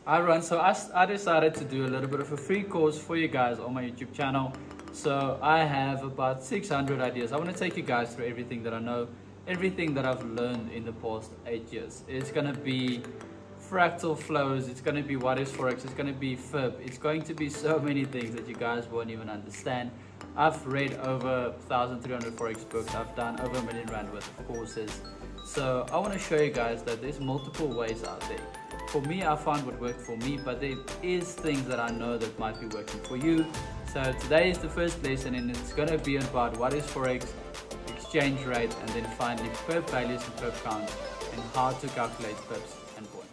Hi Ruan, so I decided to do a little bit of a free course for you guys on my YouTube channel. So I have about 600 ideas. I want to take you guys through everything that I know, everything that I've learned in the past 8 years. It's going to be fractal flows, it's going to be what is Forex, it's going to be FIB, it's going to be so many things that you guys won't even understand. I've read over 1,300 Forex books, I've done over R1 million worth of courses. So I want to show you guys that there's multiple ways out there. For me, I found what worked for me, but there is things that I know that might be working for you. So today is the first lesson, and it's going to be about what is Forex, exchange rate, and then finally FIB values and FIB counts, and how to calculate FIBs and points.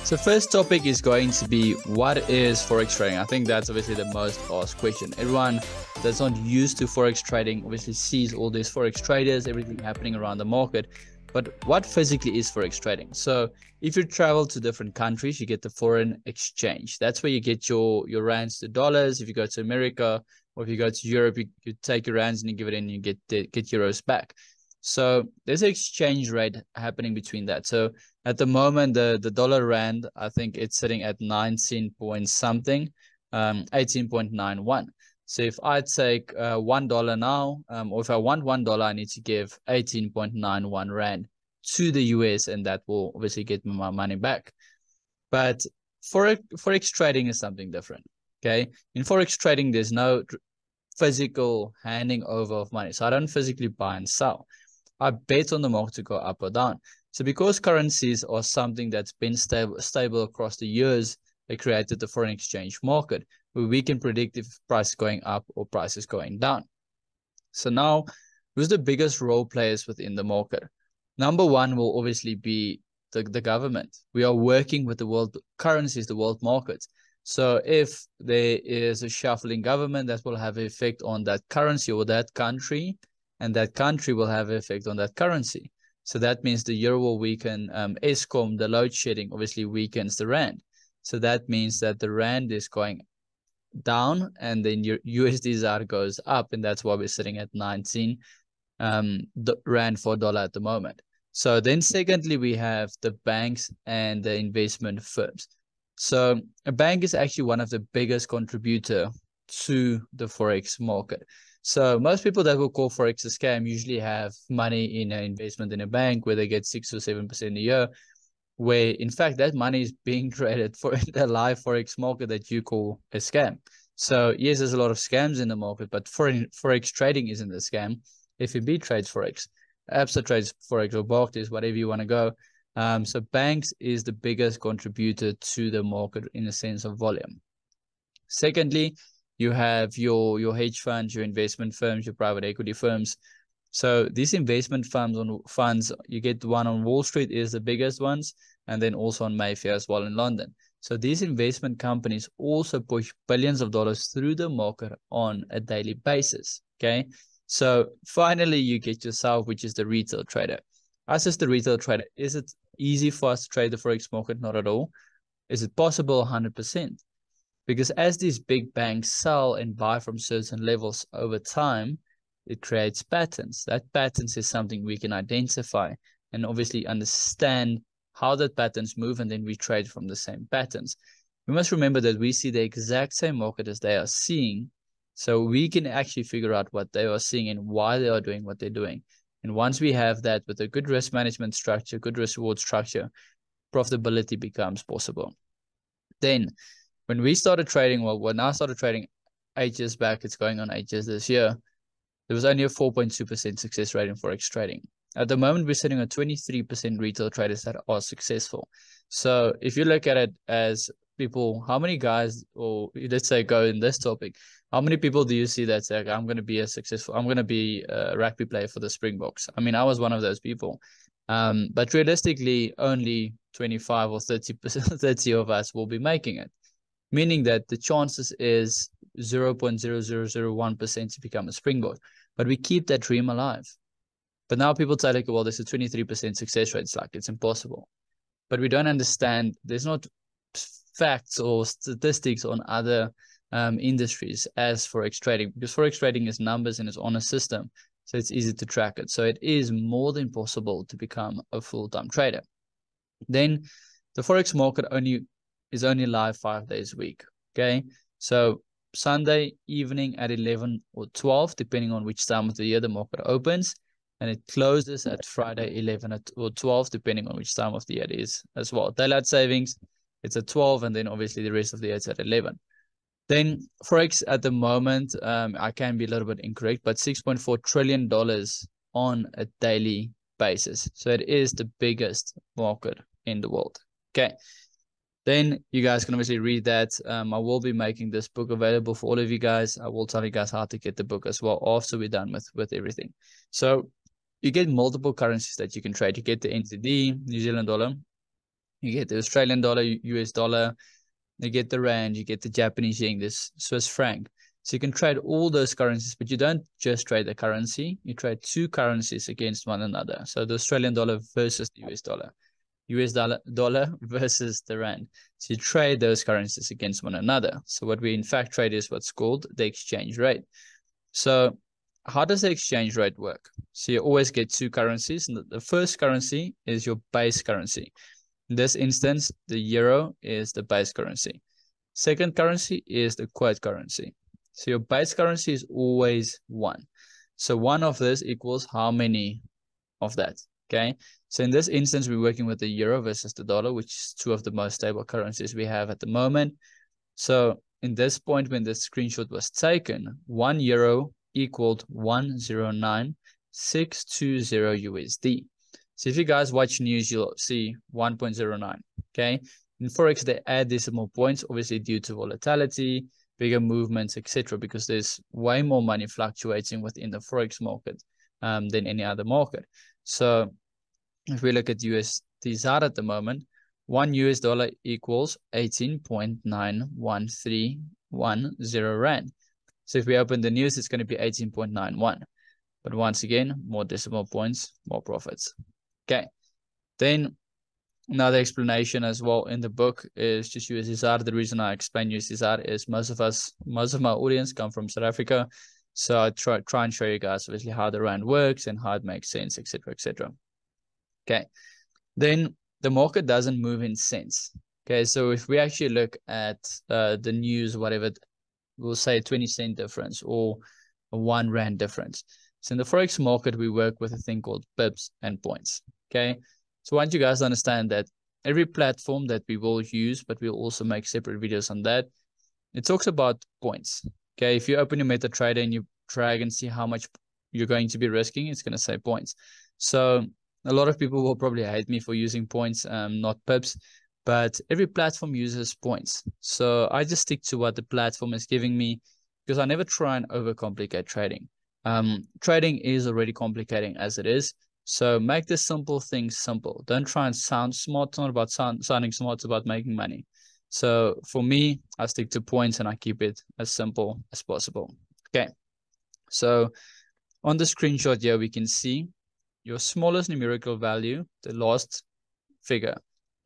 So first topic is going to be what is Forex trading. I think that's obviously the most asked question. Everyone that's not used to Forex trading obviously sees all these Forex traders, everything happening around the market. But what physically is Forex trading? So if you travel to different countries, you get the foreign exchange. That's where you get your rands to dollars. If you go to America or if you go to Europe, you take your rands and you give it in and you get euros back. So there's an exchange rate happening between that. So at the moment, the dollar rand, I think it's sitting at 19 point something, 18.91. So if I take $1 now, or if I want $1, I need to give 18.91 rand to the US, and that will obviously get me my money back. But Forex trading is something different. Okay, in Forex trading, there's no physical handing over of money. So I don't physically buy and sell. I bet on the market to go up or down. So because currencies are something that's been stable across the years, they created the foreign exchange market where we can predict if price is going up or price is going down. So now, who's the biggest role players within the market? Number one will obviously be the government. We are working with the world currencies, the world markets. So if there is a shuffling government, that will have an effect on that currency or that country, and that country will have an effect on that currency. So that means the euro will weaken, Eskom, the load shedding obviously weakens the rand. So that means that the rand is going down and then your USD ZAR goes up, and that's why we're sitting at 19 rand for dollar at the moment. So then secondly, we have the banks and the investment firms. So a bank is actually one of the biggest contributor to the Forex market. So most people that will call Forex a scam usually have money in an investment in a bank where they get 6 or 7% a year, where in fact that money is being traded for the live Forex market that you call a scam. So yes, there's a lot of scams in the market, but Forex trading isn't a scam. FNB trades Forex, Absa trades Forex, or Barclays, whatever you want to go. So banks is the biggest contributor to the market in a sense of volume. Secondly, you have your hedge funds, your investment firms, your private equity firms. So these investment funds, you get one on Wall Street is the biggest ones, and then also on Mayfair as well in London. So these investment companies also push billions of dollars through the market on a daily basis. Okay. So finally, you get yourself, which is the retail trader. Us as the retail trader, is it easy for us to trade the Forex market? Not at all. Is it possible? 100%. Because as these big banks sell and buy from certain levels over time, it creates patterns. That patterns is something we can identify and obviously understand how that patterns move, and then we trade from the same patterns. We must remember that we see the exact same market as they are seeing, so we can actually figure out what they are seeing and why they are doing what they're doing. And once we have that with a good risk management structure, good risk reward structure, profitability becomes possible. Then when we started trading, well, when I started trading 8 years back, it's going on 8 years this year, there was only a 4.2% success rate in Forex trading. At the moment, we're sitting at 23% retail traders that are successful. So if you look at it as people, how many guys, or let's say go in this topic, how many people do you see that say, I'm going to be a rugby player for the Springboks? I mean, I was one of those people. But realistically, only 25 or 30%, 30 of us will be making it, meaning that the chances is 0.0001% to become a Springbok. But we keep that dream alive. But now people say, like, well, there's a 23% success rate. It's like, it's impossible. But we don't understand, there's not facts or statistics on other industries as Forex trading, because Forex trading is numbers and it's on a system. So it's easy to track it. So it is more than possible to become a full-time trader. Then the Forex market is only live 5 days a week. Okay. So Sunday evening at 11 or 12, depending on which time of the year the market opens. And it closes at Friday 11 or 12, depending on which time of the year it is as well. Daylight savings, it's at 12, and then obviously the rest of the year it's at 11. Then Forex at the moment, I can be a little bit incorrect, but $6.4 trillion on a daily basis. So it is the biggest market in the world. Okay. Then you guys can obviously read that. I will be making this book available for all of you guys. I will tell you guys how to get the book as well after we're done with everything. So you get multiple currencies that you can trade. You get the NZD, New Zealand dollar. You get the Australian dollar, US dollar. You get the rand, you get the Japanese yen, this Swiss franc. So you can trade all those currencies, but you don't just trade the currency. You trade two currencies against one another. So the Australian dollar versus the US dollar versus the rand. So you trade those currencies against one another. So what we in fact trade is what's called the exchange rate. So how does the exchange rate work? So you always get two currencies. And the first currency is your base currency. In this instance, the euro is the base currency. Second currency is the quote currency. So your base currency is always 1. So 1 of this equals how many of that? Okay. So in this instance, we're working with the euro versus the dollar, which is two of the most stable currencies we have at the moment. So in this point, when the screenshot was taken, 1 euro equaled 109,620 USD. So if you guys watch news, you'll see 1.09. Okay. In Forex, they add decimal points, obviously due to volatility, bigger movements, etc., because there's way more money fluctuating within the Forex market than any other market. So if we look at USD ZAR at the moment, $1 equals 18.91310 Rand. So if we open the news, it's going to be 18.91. But once again, more decimal points, more profits. Okay. Then another explanation as well in the book is just USD ZAR. The reason I explain USD ZAR is most of my audience come from South Africa. So I try and show you guys obviously how the rand works and how it makes sense, etc., etc. Okay. Then the market doesn't move in cents. Okay. So if we actually look at the news, whatever, we'll say 20-cent difference or a 1 rand difference. So in the Forex market, we work with a thing called pips and points. Okay. So I want you guys to understand that every platform that we will use, but we'll also make separate videos on that, it talks about points. Okay. If you open your MetaTrader and you drag and see how much you're going to be risking, it's going to say points. So a lot of people will probably hate me for using points, not pips, but every platform uses points. So I just stick to what the platform is giving me because I never try and overcomplicate trading. Trading is already complicating as it is. So make the simple things simple. Don't try and sound smart. It's not about sounding smart. It's about making money. So for me, I stick to points and I keep it as simple as possible. Okay. So on the screenshot here, we can see your smallest numerical value, the last figure.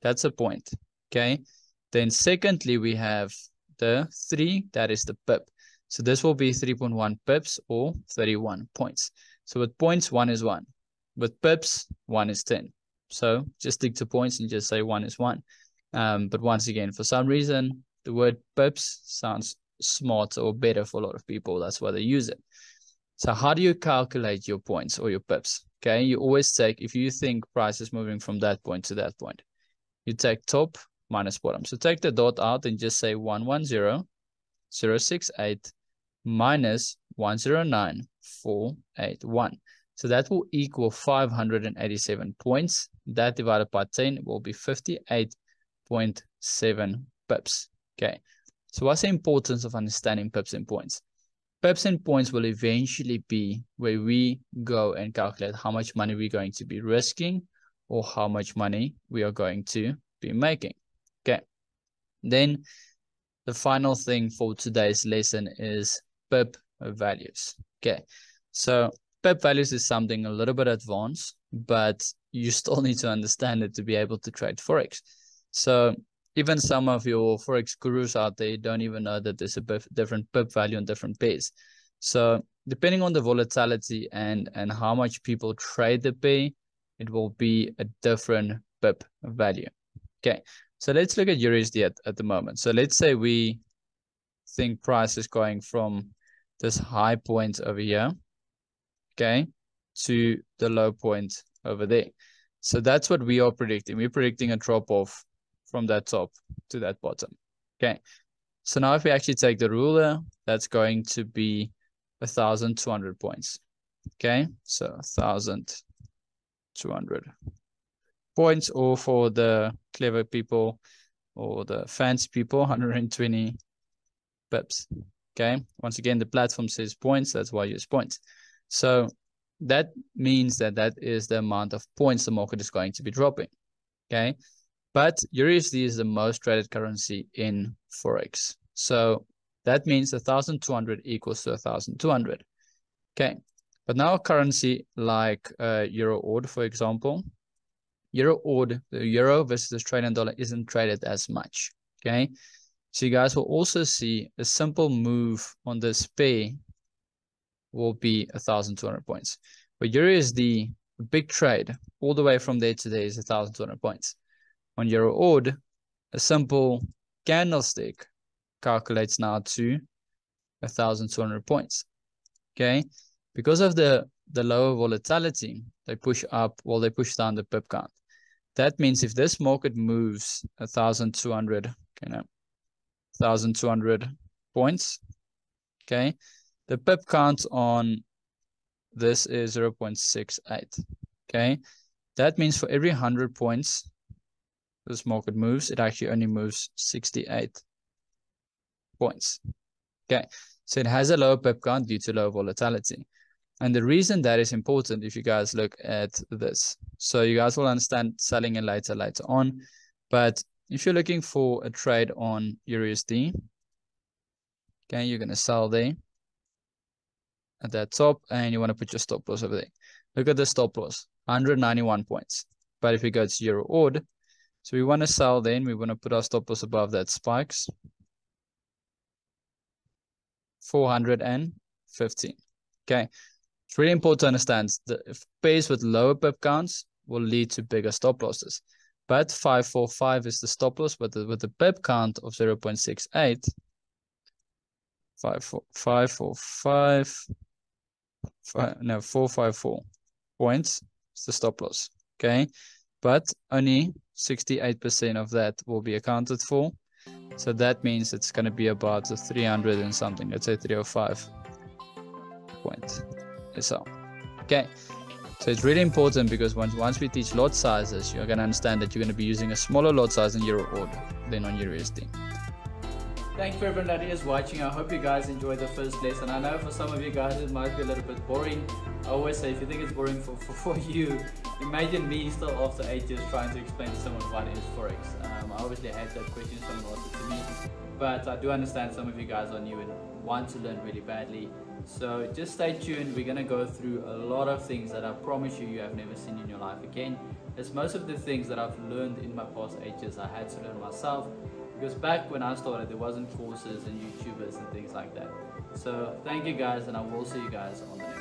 That's a point. Okay. Then secondly, we have the 3, that is the pip. So this will be 3.1 pips or 31 points. So with points, 1 is 1. With pips, 1 is 10. So just stick to points and just say 1 is 1. But once again, for some reason, the word pips sounds smart or better for a lot of people. That's why they use it. So how do you calculate your points or your pips? Okay, you always take, if you think price is moving from that point to that point, you take top minus bottom. So take the dot out and just say 110,068 minus 109,481. So that will equal 587 points. That divided by 10 will be 58.7 pips. Okay. So what's the importance of understanding pips and points? Pips and points will eventually be where we go and calculate how much money we're going to be risking or how much money we are going to be making. Okay. Then the final thing for today's lesson is pip values. Okay. So pip values is something a little bit advanced, but you still need to understand it to be able to trade Forex. So even some of your Forex gurus out there don't even know that there's a different pip value on different pairs. So depending on the volatility and how much people trade the pair, it will be a different pip value. Okay, so let's look at USD at the moment. So let's say we think price is going from this high point over here, okay, to the low point over there. So that's what we are predicting. We're predicting a drop off from that top to that bottom. Okay, so now if we actually take the ruler, that's going to be 1,200 points. Okay, so 1,200 points, or for the clever people or the fancy people, 120 pips. Okay, once again, the platform says points, that's why I use points. So that means that that is the amount of points the market is going to be dropping. Okay, but USD is the most traded currency in Forex. So that means 1,200 equals to 1,200. Okay, but now a currency like Euro AUD, for example, Euro AUD, the euro versus the Australian dollar isn't traded as much. Okay, so you guys will also see a simple move on this pair will be 1,200 points. But USD, a big trade all the way from there to there is 1,200 points. On Euro AUD, a simple candlestick calculates now to 1,200 points. Okay, because of the lower volatility, they push up, well, they push down the pip count. That means if this market moves 1,200, okay, no, 1,200 points, okay, the pip count on this is 0.68. Okay, that means for every 100 points this market moves, it actually only moves 68 points. Okay, so it has a lower pip count due to low volatility. And the reason that is important, if you guys look at this, so you guys will understand selling it later on, but if you're looking for a trade on USD, okay, you're going to sell there at that top, and you want to put your stop loss over there. Look at the stop loss, 191 points. But if we go to Euro AUD, so we want to sell then, we want to put our stop loss above that spikes, 415. Okay, it's really important to understand that if pairs with lower pip counts will lead to bigger stop losses. But 545 is the stop loss, but with the pip count of 0.68, 454 points is the stop loss. Okay, but only 68% of that will be accounted for. So that means it's going to be about 300 and something. Let's say 305 point. So, okay. So it's really important because once we teach lot sizes, you're going to understand that you're going to be using a smaller lot size in Euro AUD than on USD. Thank you for everyone that is watching. I hope you guys enjoyed the first lesson. I know for some of you guys it might be a little bit boring. I always say if you think it's boring for you, imagine me still after 8 years trying to explain to someone what is Forex. I obviously hate that question someone asked it to me, but I do understand some of you guys are new and want to learn really badly. So just stay tuned. We're going to go through a lot of things that I promise you have never seen in your life again. As most of the things that I've learned in my past 8 years I had to learn myself, because back when I started there wasn't courses and YouTubers and things like that. So thank you guys, and I will see you guys on the next